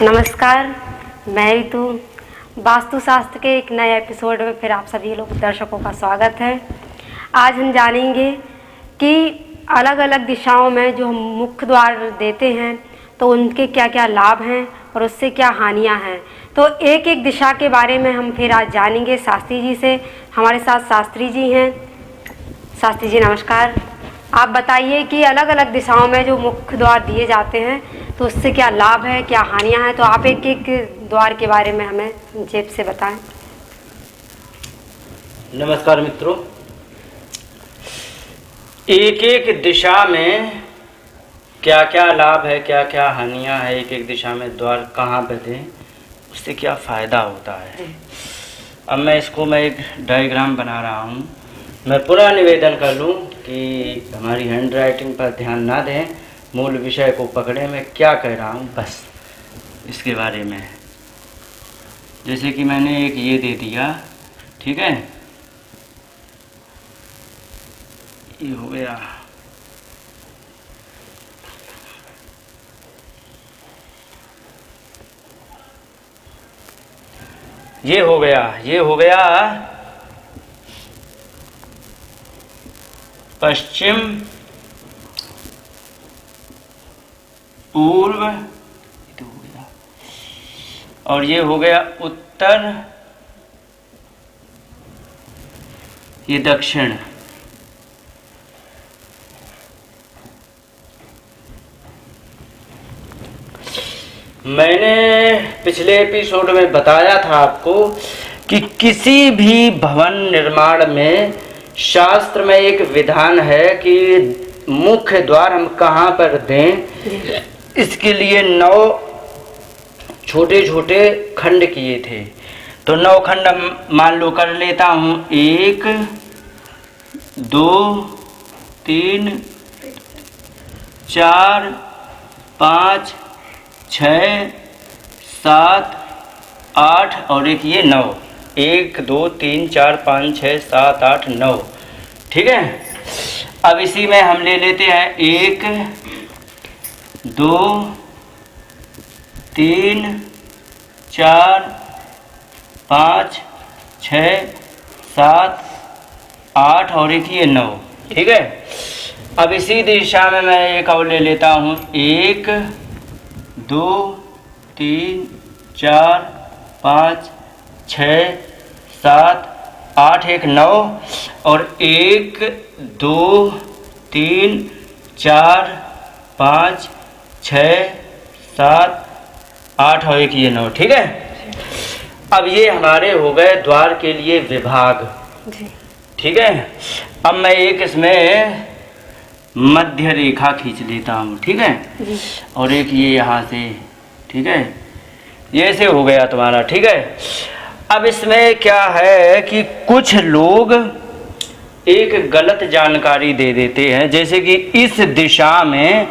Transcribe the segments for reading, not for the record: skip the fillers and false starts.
नमस्कार, मैं ऋतु। वास्तुशास्त्र के एक नए एपिसोड में फिर आप सभी लोग दर्शकों का स्वागत है। आज हम जानेंगे कि अलग अलग दिशाओं में जो हम मुख्य द्वार देते हैं तो उनके क्या क्या लाभ हैं और उससे क्या हानियां हैं। तो एक एक दिशा के बारे में हम फिर आज जानेंगे शास्त्री जी से। हमारे साथ शास्त्री जी हैं। शास्त्री जी नमस्कार। आप बताइए कि अलग अलग दिशाओं में जो मुख्य द्वार दिए जाते हैं तो उससे क्या लाभ है, क्या हानियां हैं। तो आप एक एक द्वार के बारे में हमें संक्षेप से बताएं। नमस्कार मित्रों, एक एक दिशा में क्या क्या लाभ है, क्या क्या हानियां है, एक एक दिशा में द्वार कहाँ पे दें, उससे क्या फ़ायदा होता है। अब मैं एक डायग्राम बना रहा हूँ। मैं पूरा निवेदन कर लूँ कि हमारी हैंड राइटिंग पर ध्यान ना दें, मूल विषय को पकड़े। मैं क्या कह रहा हूँ बस इसके बारे में। जैसे कि मैंने एक ये दे दिया, ठीक है, ये हो गया। ये हो गया पश्चिम पूर्व, और ये हो गया उत्तर, ये दक्षिण। मैंने पिछले एपिसोड में बताया था आपको कि किसी भी भवन निर्माण में शास्त्र में एक विधान है कि मुख्य द्वार हम कहाँ पर दें। इसके लिए 9 छोटे छोटे खंड किए थे। तो 9 खंड मान लो कर लेता हूँ। 1 2 3 4 5 6 7 8 और एक ये 9। 1 2 3 4 5 6 7 8 9, ठीक है। अब इसी में हम ले लेते हैं 1 2 3 4 5 6 7 8 और एक ये 9, ठीक है। अब इसी दिशा में मैं एक और ले लेता हूँ। 1 2 3 4 5 6 7 8 एक 9 और 1 2 3 4 5 6 7 8 और एक ये 9, ठीक है। अब ये हमारे हो गए द्वार के लिए विभाग, ठीक है। अब मैं एक इसमें मध्य रेखा खींच लेता हूँ, ठीक है, और एक ये यहाँ से, ठीक है, ये से हो गया तुम्हारा, ठीक है। अब इसमें क्या है कि कुछ लोग एक गलत जानकारी दे देते हैं। जैसे कि इस दिशा में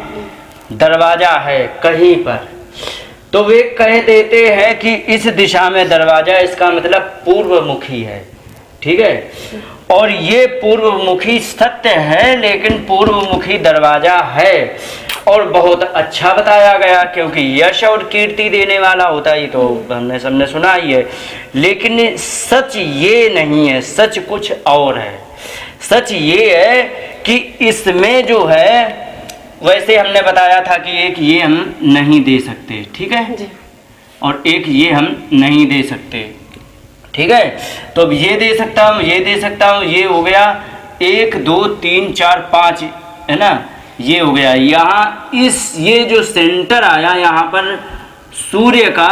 दरवाजा है कहीं पर, तो वे कह देते हैं कि इस दिशा में दरवाजा, इसका मतलब पूर्वमुखी है, ठीक है। और ये पूर्वमुखी सत्य है, लेकिन पूर्वमुखी दरवाजा है और बहुत अच्छा बताया गया, क्योंकि यश और कीर्ति देने वाला होता है। तो हमने सबने सुना ही है, लेकिन सच ये नहीं है, सच कुछ और है। सच ये है कि इसमें जो है, वैसे हमने बताया था कि एक ये हम नहीं दे सकते, ठीक है, और एक ये हम नहीं दे सकते, ठीक है। तो अब ये दे सकता हूँ, ये दे सकता हूँ। ये हो गया 1 2 3 4 5, है ना, ये हो गया। यहाँ इस ये जो सेंटर आया, यहाँ पर सूर्य का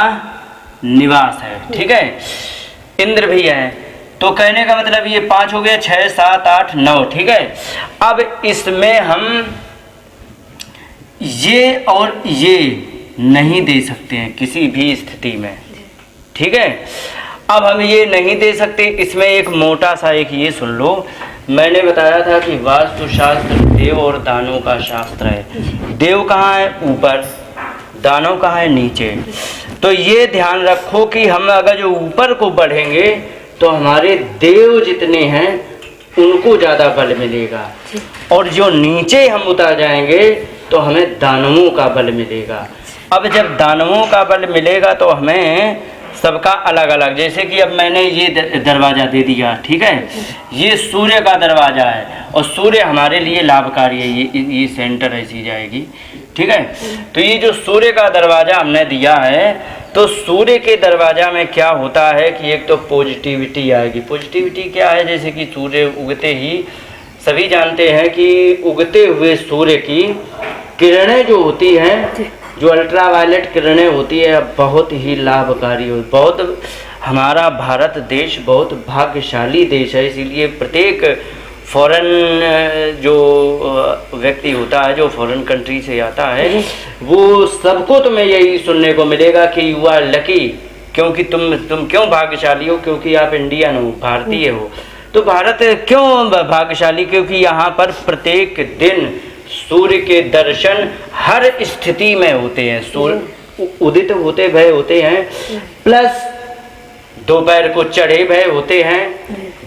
निवास है, ठीक है, इंद्र भी है। तो कहने का मतलब ये 5 हो गया, 6 7 8 9, ठीक है। अब इसमें हम ये और ये नहीं दे सकते हैं किसी भी स्थिति में, ठीक है। अब हम ये नहीं दे सकते। इसमें एक मोटा सा एक ये सुन लो। मैंने बताया था कि वास्तुशास्त्र देव और दानों का शास्त्र है। देव कहाँ है? ऊपर। दानों कहाँ है? नीचे। तो ये ध्यान रखो कि हम अगर जो ऊपर को बढ़ेंगे तो हमारे देव जितने हैं उनको ज़्यादा बल मिलेगा, और जो नीचे हम उतर जाएंगे तो हमें दानवों का बल मिलेगा। अब जब दानवों का बल मिलेगा तो हमें सबका अलग अलग, जैसे कि अब मैंने ये दरवाज़ा दे दिया, ठीक है, ये सूर्य का दरवाज़ा है और सूर्य हमारे लिए लाभकारी है, ये सेंटर ऐसी जाएगी, ठीक है। तो ये जो सूर्य का दरवाज़ा हमने दिया है, तो सूर्य के दरवाज़ा में क्या होता है कि एक तो पॉजिटिविटी आएगी। पॉजिटिविटी क्या है, जैसे कि सूर्य उगते ही सभी जानते हैं कि उगते हुए सूर्य की किरणें जो होती हैं, जो अल्ट्रावायलेट किरणें होती है, बहुत ही लाभकारी हो। बहुत हमारा भारत देश बहुत भाग्यशाली देश है, इसीलिए प्रत्येक फॉरेन जो व्यक्ति होता है, जो फॉरेन कंट्री से आता है, वो सबको तुम्हें यही सुनने को मिलेगा कि यू आर लकी, क्योंकि तुम क्यों भाग्यशाली हो, क्योंकि आप इंडियन हो, भारतीय हो। तो भारत क्यों भाग्यशाली, क्योंकि यहाँ पर प्रत्येक दिन सूर्य के दर्शन हर स्थिति में होते हैं। सूर्य उदित होते भय होते हैं, प्लस दोपहर को चढ़े भय होते हैं,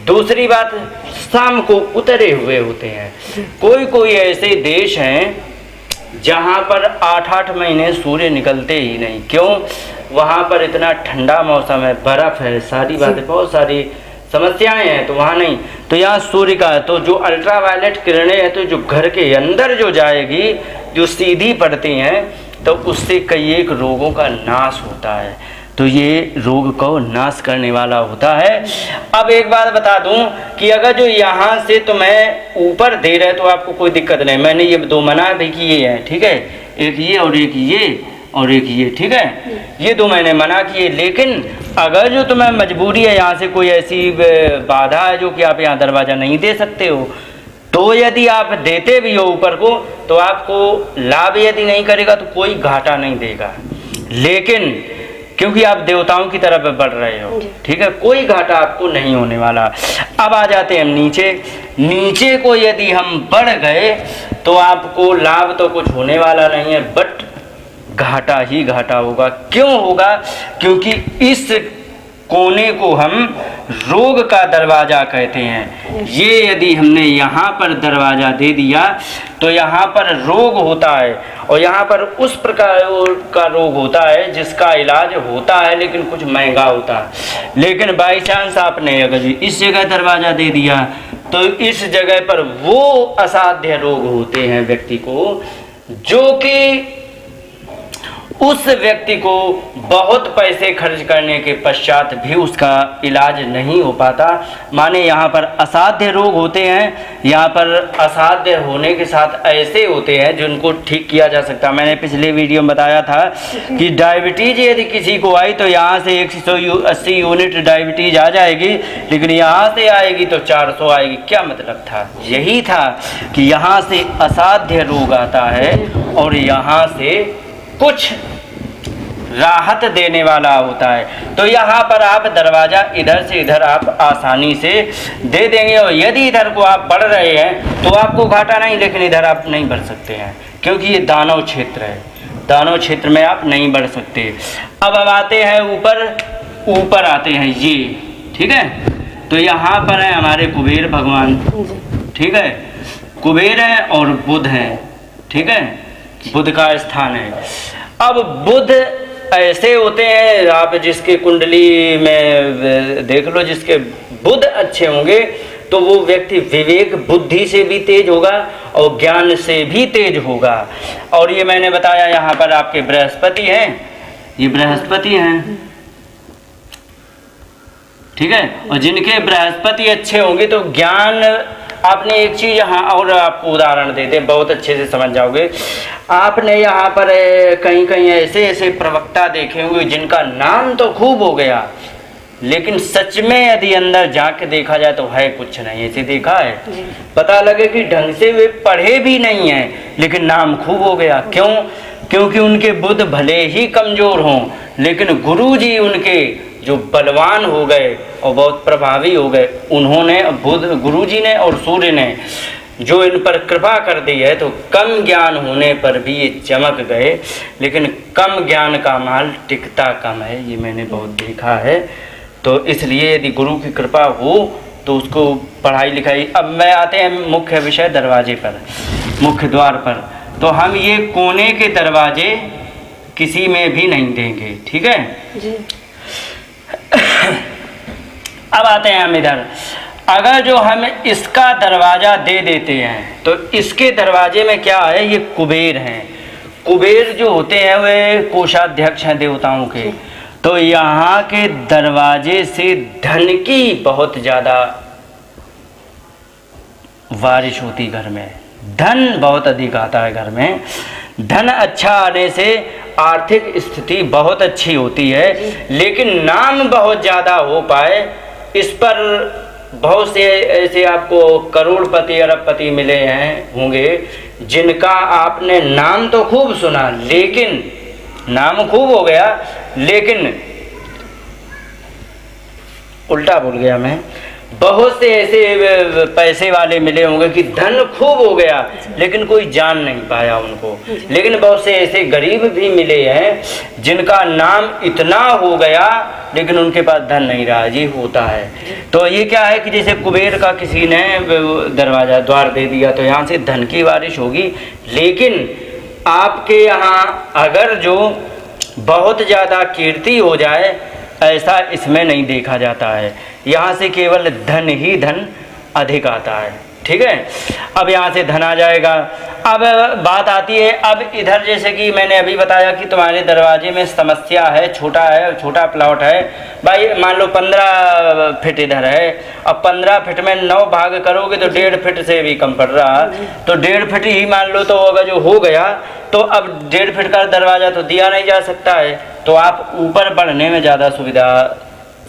दूसरी बात शाम को उतरे हुए होते हैं। कोई कोई ऐसे देश हैं जहाँ पर 8-8 महीने सूर्य निकलते ही नहीं। क्यों? वहाँ पर इतना ठंडा मौसम है, बर्फ है, सारी बातें, बहुत सारी समस्याएं हैं, तो वहाँ नहीं। तो यहाँ सूर्य का है, तो जो अल्ट्रावायलेट किरणें हैं, तो जो घर के अंदर जो जाएगी, जो सीधी पड़ती हैं, तो उससे कई एक रोगों का नाश होता है। तो ये रोग को नाश करने वाला होता है। अब एक बात बता दूं कि अगर जो यहाँ से तुम्हें ऊपर दे रहे तो आपको कोई दिक्कत नहीं। मैंने ये 2 मना भी किए हैं, ठीक है, एक ये और एक ये और एक ये, ठीक है, ये 2 मैंने मना किए। लेकिन अगर जो तुम्हें मजबूरी है, यहाँ से कोई ऐसी बाधा है जो कि आप यहाँ दरवाज़ा नहीं दे सकते हो, तो यदि आप देते भी हो ऊपर को, तो आपको लाभ यदि नहीं करेगा तो कोई घाटा नहीं देगा। लेकिन क्योंकि आप देवताओं की तरफ बढ़ रहे हो, ठीक है, कोई घाटा आपको नहीं होने वाला। अब आ जाते हैं नीचे। नीचे को यदि हम बढ़ गए तो आपको लाभ तो कुछ होने वाला नहीं है, बट घाटा ही घाटा होगा। क्यों होगा? क्योंकि इस कोने को हम रोग का दरवाज़ा कहते हैं। ये यदि हमने यहाँ पर दरवाज़ा दे दिया तो यहाँ पर रोग होता है, और यहाँ पर उस प्रकार का रोग होता है जिसका इलाज होता है लेकिन कुछ महंगा होता है। लेकिन बाई चांस आपने अगर इस जगह दरवाज़ा दे दिया तो इस जगह पर वो असाध्य रोग होते हैं व्यक्ति को, जो कि उस व्यक्ति को बहुत पैसे खर्च करने के पश्चात भी उसका इलाज नहीं हो पाता। माने यहाँ पर असाध्य रोग होते हैं, यहाँ पर असाध्य होने के साथ ऐसे होते हैं जिनको ठीक किया जा सकता है। मैंने पिछले वीडियो में बताया था कि डायबिटीज यदि किसी को आई तो यहाँ से 180 यूनिट डायबिटीज आ जाएगी, लेकिन यहाँ से आएगी तो 400 आएगी। क्या मतलब था? यही था कि यहाँ से असाध्य रोग आता है और यहाँ से कुछ राहत देने वाला होता है। तो यहाँ पर आप दरवाज़ा इधर से इधर आप आसानी से दे देंगे, और यदि इधर को आप बढ़ रहे हैं तो आपको घाटा नहीं, लेकिन इधर आप नहीं बढ़ सकते हैं क्योंकि ये दानव क्षेत्र है। दानव क्षेत्र में आप नहीं बढ़ सकते। अब हम आते हैं ऊपर आते हैं ये, ठीक है। तो यहाँ पर है हमारे कुबेर भगवान, ठीक है, कुबेर है और बुध है, ठीक है, बुध का स्थान है। अब बुध ऐसे होते हैं, आप जिसके कुंडली में देख लो, जिसके बुध अच्छे होंगे तो वो व्यक्ति विवेक बुद्धि से भी तेज होगा और ज्ञान से भी तेज होगा। और ये मैंने बताया यहाँ पर आपके बृहस्पति हैं, ये बृहस्पति हैं, ठीक है। और जिनके बृहस्पति अच्छे होंगे तो ज्ञान, आपने एक चीज़ यहाँ और आपको उदाहरण देते हैं, बहुत अच्छे से समझ जाओगे। आपने यहाँ पर कहीं कहीं ऐसे ऐसे प्रवक्ता देखे होंगे जिनका नाम तो खूब हो गया, लेकिन सच में यदि अंदर जाके देखा जाए तो है कुछ नहीं। ऐसे देखा है, पता लगे कि ढंग से वे पढ़े भी नहीं हैं लेकिन नाम खूब हो गया। क्यों? क्योंकि उनके बुध भले ही कमज़ोर हों, लेकिन गुरु जी उनके जो बलवान हो गए और बहुत प्रभावी हो गए। उन्होंने, बुध गुरुजी ने और सूर्य ने जो इन पर कृपा कर दी है, तो कम ज्ञान होने पर भी ये चमक गए। लेकिन कम ज्ञान का माल टिकता कम है, ये मैंने बहुत देखा है। तो इसलिए यदि गुरु की कृपा हो तो उसको पढ़ाई लिखाई। अब मैं आते हैं मुख्य विषय, दरवाजे पर, मुख्य द्वार पर। तो हम ये कोने के दरवाजे किसी में भी नहीं देंगे। ठीक है जी। अब आते हैं हम इधर। अगर जो हम इसका दरवाज़ा दे देते हैं तो इसके दरवाजे में क्या है, ये कुबेर हैं। कुबेर जो होते हैं वे कोषाध्यक्ष हैं देवताओं के। तो यहाँ के दरवाजे से धन की बहुत ज़्यादा बारिश होती, घर में धन बहुत अधिक आता है। घर में धन अच्छा आने से आर्थिक स्थिति बहुत अच्छी होती है, लेकिन नाम बहुत ज़्यादा हो पाए, इस पर बहुत से ऐसे आपको करोड़पति अरबपति मिले हैं होंगे जिनका आपने नाम तो खूब सुना, लेकिन नाम खूब हो गया, लेकिन उल्टा बोल गया मैं, बहुत से ऐसे पैसे वाले मिले होंगे कि धन खूब हो गया लेकिन कोई जान नहीं पाया उनको। लेकिन बहुत से ऐसे गरीब भी मिले हैं जिनका नाम इतना हो गया लेकिन उनके पास धन नहीं रहा। ये होता है। तो ये क्या है कि जैसे कुबेर का किसी ने दरवाज़ा द्वार दे दिया तो यहाँ से धन की बारिश होगी, लेकिन आपके यहाँ अगर जो बहुत ज़्यादा कीर्ति हो जाए ऐसा इसमें नहीं देखा जाता है। यहाँ से केवल धन ही धन अधिक आता है। ठीक है, अब यहाँ से धन आ जाएगा। अब बात आती है, अब इधर जैसे कि मैंने अभी बताया कि तुम्हारे दरवाजे में समस्या है, छोटा प्लॉट है भाई, मान लो 15 फीट इधर है। अब 15 फीट में 9 भाग करोगे तो 1.5 फीट से भी कम पड़ रहा, तो 1.5 फीट ही मान लो। तो अगर जो हो गया तो अब 1.5 फीट का दरवाज़ा तो दिया नहीं जा सकता है, तो आप ऊपर बढ़ने में ज़्यादा सुविधा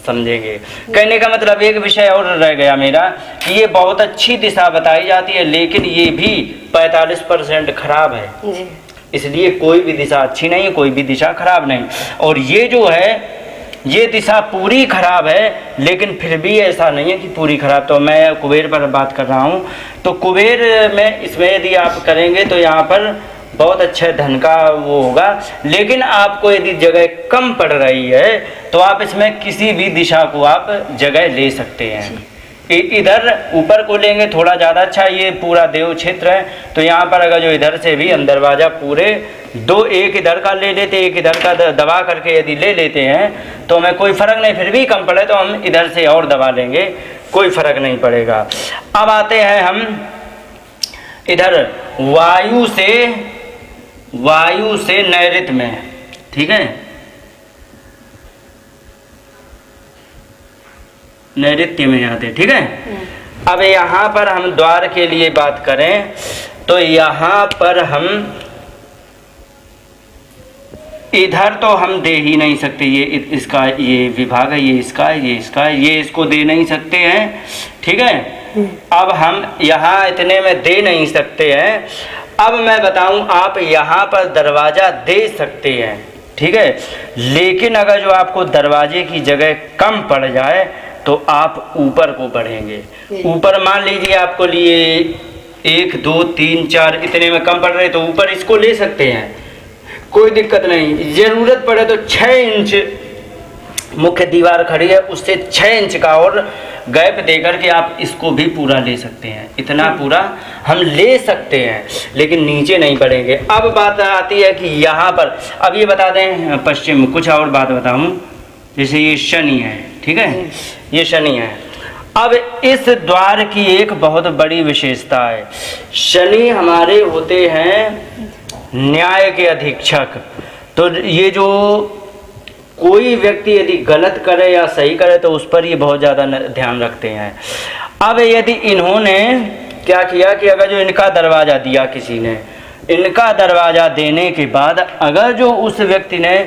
समझेंगे। कहने का मतलब एक विषय और रह गया मेरा कि ये बहुत अच्छी दिशा बताई जाती है, लेकिन ये भी 45% खराब है जी। इसलिए कोई भी दिशा अच्छी नहीं है, कोई भी दिशा खराब नहीं। और ये जो है ये दिशा पूरी खराब है, लेकिन फिर भी ऐसा नहीं है कि पूरी खराब। तो मैं कुबेर पर बात कर रहा हूँ। तो कुबेर में इसमें यदि आप करेंगे तो यहाँ पर बहुत अच्छे धन का वो होगा, लेकिन आपको यदि जगह कम पड़ रही है तो आप इसमें किसी भी दिशा को आप जगह ले सकते हैं। इधर ऊपर को लेंगे थोड़ा ज़्यादा अच्छा, ये पूरा देव क्षेत्र है, तो यहाँ पर अगर जो इधर से भी दरवाज़ा पूरे दो, एक इधर का ले लेते, एक इधर का दबा करके यदि ले लेते हैं तो हमें कोई फ़र्क नहीं, फिर भी कम पड़े तो हम इधर से और दबा लेंगे, कोई फ़र्क नहीं पड़ेगा। अब आते हैं हम इधर वायु से नैऋत्य में। ठीक है, नैऋत्य में आते। ठीक है, अब यहाँ पर हम द्वार के लिए बात करें तो यहाँ पर हम इधर तो हम दे ही नहीं सकते, ये इसका ये विभाग है, ये इसका है, ये इसका है, ये इसको दे नहीं सकते हैं। ठीक है, अब हम यहाँ इतने में दे नहीं सकते हैं। अब मैं बताऊं, आप यहाँ पर दरवाज़ा दे सकते हैं। ठीक है, लेकिन अगर जो आपको दरवाजे की जगह कम पड़ जाए तो आप ऊपर को बढ़ेंगे। ऊपर मान लीजिए आपको लिए 1 2 3 4 इतने में कम पड़ रहे तो ऊपर इसको ले सकते हैं, कोई दिक्कत नहीं। ज़रूरत पड़े तो 6 इंच मुख्य दीवार खड़ी है, उससे 6 इंच का और गैप देकर के आप इसको भी पूरा ले सकते हैं। इतना पूरा हम ले सकते हैं, लेकिन नीचे नहीं पड़ेंगे। अब बात आती है कि यहाँ पर, अब ये बता दें पश्चिम, कुछ और बात बताऊँ, जैसे ये शनि है। ठीक है, ये शनि है। अब इस द्वार की एक बहुत बड़ी विशेषता है, शनि हमारे होते हैं न्याय के अधीक्षक। तो ये जो कोई व्यक्ति यदि गलत करे या सही करे तो उस पर ये बहुत ज़्यादा ध्यान रखते हैं। अब यदि इन्होंने क्या किया कि अगर जो इनका दरवाज़ा दिया किसी ने, इनका दरवाज़ा देने के बाद अगर जो उस व्यक्ति ने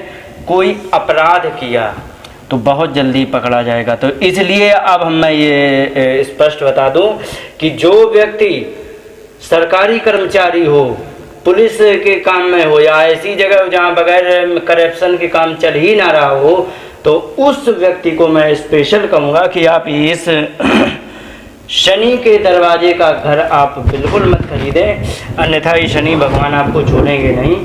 कोई अपराध किया तो बहुत जल्दी पकड़ा जाएगा। तो इसलिए अब मैं ये स्पष्ट बता दूं कि जो व्यक्ति सरकारी कर्मचारी हो, पुलिस के काम में हो या ऐसी जगह जहाँ बगैर करप्शन के काम चल ही ना रहा हो, तो उस व्यक्ति को मैं स्पेशल कहूँगा कि आप इस शनि के दरवाजे का घर आप बिल्कुल मत खरीदें, अन्यथा ये शनि भगवान आपको छोड़ेंगे नहीं।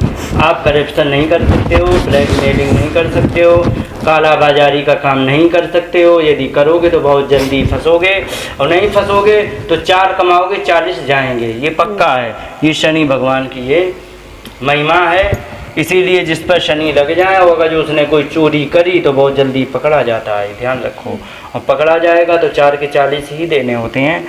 आप करप्शन नहीं कर सकते हो, ब्लैकमेलिंग नहीं कर सकते हो, काला बाजारी का काम नहीं कर सकते हो। यदि करोगे तो बहुत जल्दी फंसोगे, और नहीं फंसोगे तो 4 कमाओगे 40 जाएंगे, ये पक्का है। ये शनि भगवान की ये महिमा है, इसीलिए जिस पर शनि लग जाए और अगर जो उसने कोई चोरी करी तो बहुत जल्दी पकड़ा जाता है, ध्यान रखो। और पकड़ा जाएगा तो 4 के 40 ही देने होते हैं।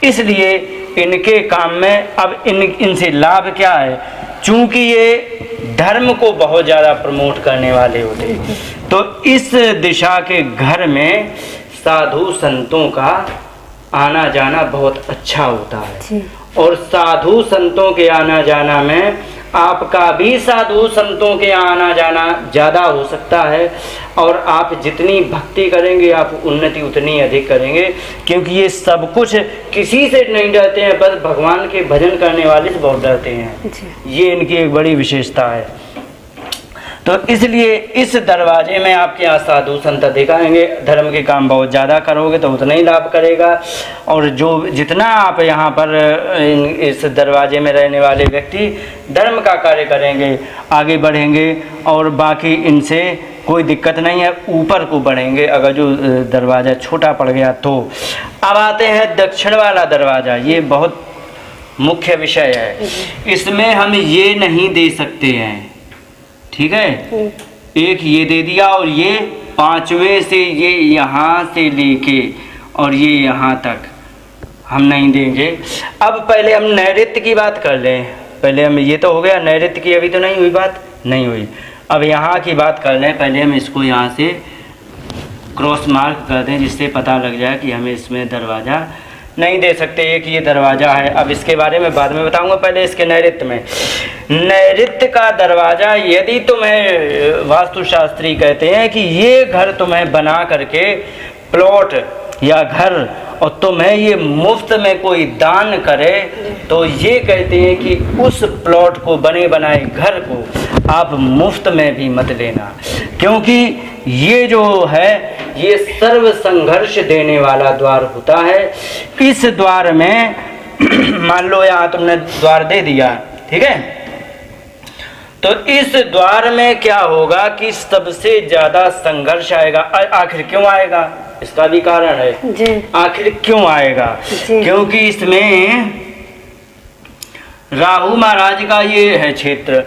इसलिए इनके काम में अब इनसे लाभ क्या है, चूंकि ये धर्म को बहुत ज़्यादा प्रमोट करने वाले होते हैं, तो इस दिशा के घर में साधु संतों का आना जाना बहुत अच्छा होता है। और साधु संतों के आना जाना में आपका भी साधु संतों के आना जाना ज़्यादा हो सकता है। और आप जितनी भक्ति करेंगे आप उन्नति उतनी अधिक करेंगे, क्योंकि ये सब कुछ किसी से नहीं डरते हैं, बस भगवान के भजन करने वाले से बहुत डरते हैं। ये इनकी एक बड़ी विशेषता है। तो इसलिए इस दरवाजे में आपके यहाँ साधु संत दिखाएंगे। धर्म के काम बहुत ज़्यादा करोगे तो उतना ही लाभ करेगा। और जो जितना आप यहाँ पर इस दरवाजे में रहने वाले व्यक्ति धर्म का कार्य करेंगे, आगे बढ़ेंगे और बाकी इनसे कोई दिक्कत नहीं है, ऊपर को बढ़ेंगे। अगर जो दरवाज़ा छोटा पड़ गया तो अब आते हैं दक्षिण वाला दरवाज़ा। ये बहुत मुख्य विषय है, इसमें हम ये नहीं दे सकते हैं, ठीक है। एक ये दे दिया और ये 5वें से ये यहाँ से लेके और ये यहाँ तक हम नहीं देंगे। अब पहले हम नैऋत्य की बात कर लें। पहले हम ये तो हो गया, नैऋत्य की अभी तो नहीं हुई बात, नहीं हुई। अब यहाँ की बात कर लें। पहले हम इसको यहाँ से क्रॉस मार्क कर दें, जिससे पता लग जाए कि हमें इसमें दरवाज़ा नहीं दे सकते। एक ये दरवाज़ा है, अब इसके बारे में बाद में बताऊंगा। पहले इसके नैऋत्य में, नैऋत्य का दरवाज़ा यदि तुम्हें वास्तुशास्त्री कहते हैं कि ये घर तुम्हें बना करके प्लॉट या घर और तुम्हें ये मुफ्त में कोई दान करे, तो ये कहते हैं कि उस प्लॉट को, बने बनाए घर को आप मुफ्त में भी मत लेना, क्योंकि ये जो है ये सर्व संघर्ष देने वाला द्वार होता है। इस द्वार में मान लो यहाँ तुमने द्वार दे दिया, ठीक है, तो इस द्वार में क्या होगा कि सबसे ज्यादा संघर्ष आएगा। आखिर क्यों आएगा, इसका भी कारण है। आखिर क्यों आएगा, क्योंकि इसमें राहु महाराज का ये है क्षेत्र,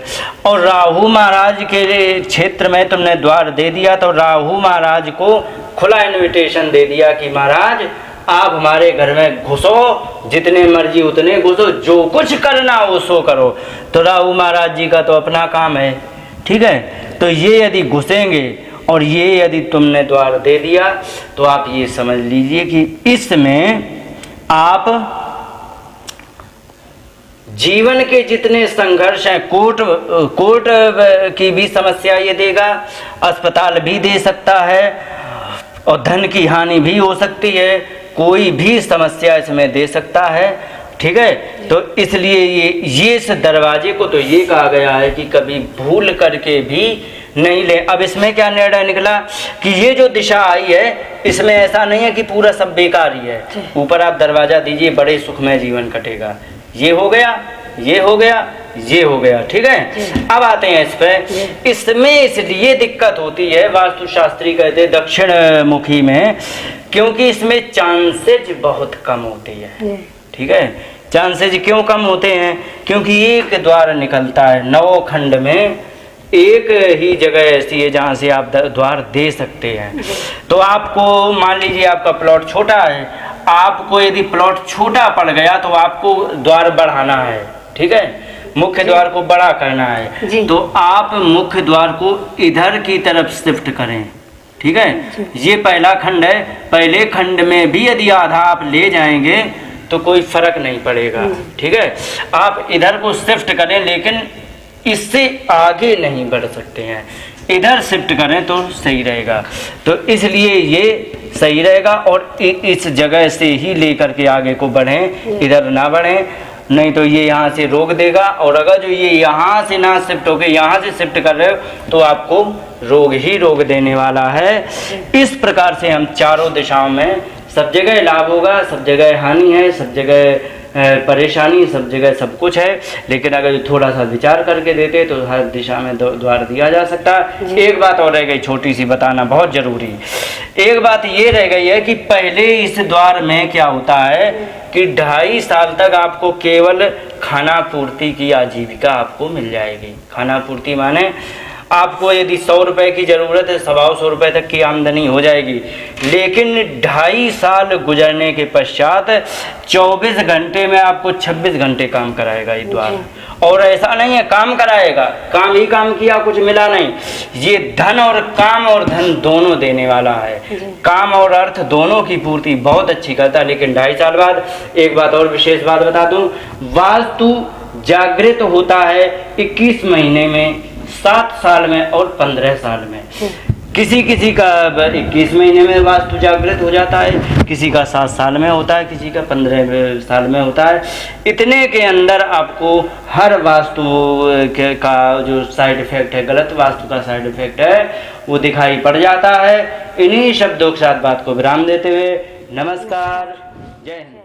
और राहु महाराज के क्षेत्र में तुमने द्वार दे दिया तो राहु महाराज को खुला इनविटेशन दे दिया कि महाराज आप हमारे घर में घुसो, जितने मर्जी उतने घुसो, जो कुछ करना हो सो करो। तो राहु महाराज जी का तो अपना काम है, ठीक है। तो ये यदि घुसेंगे और ये यदि तुमने द्वार दे दिया तो आप ये समझ लीजिए कि इसमें आप जीवन के जितने संघर्ष हैं, कोर्ट की भी समस्या ये देगा, अस्पताल भी दे सकता है और धन की हानि भी हो सकती है, कोई भी समस्या इसमें दे सकता है, ठीक है। तो इसलिए ये इस दरवाजे को तो ये कहा गया है कि कभी भूल करके भी नहीं ले। अब इसमें क्या निर्णय निकला कि ये जो दिशा आई है इसमें ऐसा नहीं है कि पूरा सब बेकार ही है। ऊपर आप दरवाजा दीजिए, बड़े सुखमय जीवन कटेगा। ये हो गया, ये हो गया, ये हो गया, ठीक है। अब आते हैं इस पे। इसमें इसलिए दिक्कत होती है, वास्तुशास्त्री कहते हैं दक्षिण मुखी में, क्योंकि इसमें चांसेज बहुत कम होती है, ठीक है। चांसेज क्यों कम होते हैं, क्योंकि एक द्वार निकलता है 9 खंड में, एक ही जगह ऐसी है जहाँ से आप द्वार दे सकते हैं। तो आपको मान लीजिए आपका प्लॉट छोटा है, आपको यदि प्लॉट छोटा पड़ गया तो आपको द्वार बढ़ाना है, ठीक है, मुख्य द्वार को बड़ा करना है, तो आप मुख्य द्वार को इधर की तरफ शिफ्ट करें, ठीक है। ये पहला खंड है, पहले खंड में भी यदि आधा आप ले जाएंगे तो कोई फर्क नहीं पड़ेगा, ठीक है। आप इधर को शिफ्ट करें, लेकिन इससे आगे नहीं बढ़ सकते हैं, इधर शिफ्ट करें तो सही रहेगा। तो इसलिए ये सही रहेगा और इस जगह से ही लेकर के आगे को बढ़ें, इधर ना बढ़ें, नहीं तो ये यहाँ से रोक देगा। और अगर जो ये यहाँ से ना शिफ्ट होके यहाँ से शिफ्ट कर रहे हो तो आपको रोग ही रोग देने वाला है। इस प्रकार से हम चारों दिशाओं में सब जगह लाभ होगा, सब जगह हानि है, सब जगह परेशानी सब जगह सब कुछ है, लेकिन अगर थोड़ा सा विचार करके देते तो हर दिशा में द्वार दिया जा सकता है। एक बात और रह गई छोटी सी, बताना बहुत ज़रूरी। एक बात ये रह गई है कि पहले इस द्वार में क्या होता है कि 2.5 साल तक आपको केवल खाना पूर्ति की आजीविका आपको मिल जाएगी। खाना पूर्ति माने आपको यदि 100 रुपये की ज़रूरत है, 125 रुपये तक की आमदनी हो जाएगी। लेकिन 2.5 साल गुजरने के पश्चात 24 घंटे में आपको 26 घंटे काम कराएगा ये द्वार। और ऐसा नहीं है काम कराएगा, काम ही काम किया कुछ मिला नहीं, ये धन और धन दोनों देने वाला है। काम और अर्थ दोनों की पूर्ति बहुत अच्छी करता है। लेकिन 2.5 साल बाद एक बात और विशेष बात बता दूं, वास्तु जागृत होता है 21 महीने में, 7 साल में और 15 साल में। किसी का 21 महीने में वास्तु जागृत हो जाता है, किसी का 7 साल में होता है, किसी का 15 साल में होता है। इतने के अंदर आपको हर वास्तु का जो साइड इफेक्ट है, गलत वास्तु का साइड इफेक्ट है, वो दिखाई पड़ जाता है। इन्हीं शब्दों के साथ बात को विराम देते हुए नमस्कार, जय हिंद।